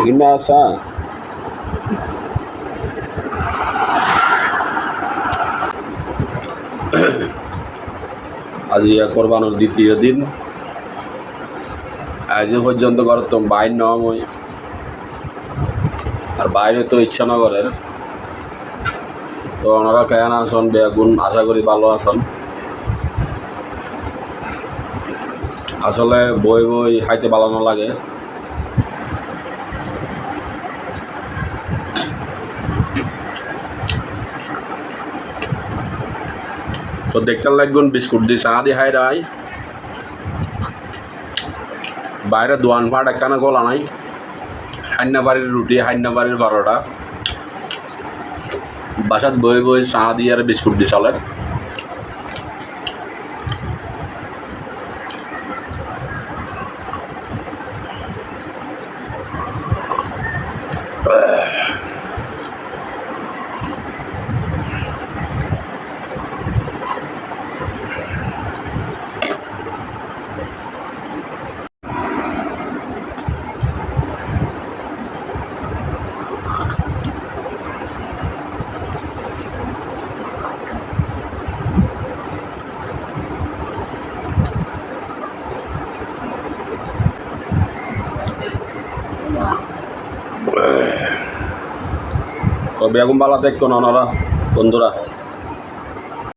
এখানে আসা আজ ইয়া কোরবানোর দ্বিতীয় দিন আজ পর্যন্ত ঘর তো বাইর নাম ওই আর বাইরে তো ইচ্ছানগরের তো ওনারা কেন আসন বেগুন আশা করি ভালো আসন আসলে বই বই খাইতে ভালো না লাগে তো দেখতে লাগুন বিস্কুট দিয়ে চা দিয়ে খাই রাই বাইরে দোয়ান পাট একখানা গোলা নাই হান্নাবাড়ির রুটি হান্নাবাড়ির বারোটা বাসাত বই বই চা দিয়ে আর বিস্কুট দিয়ে চলে তো বেগুন বালা দেখতো না ওনারা বন্ধুরা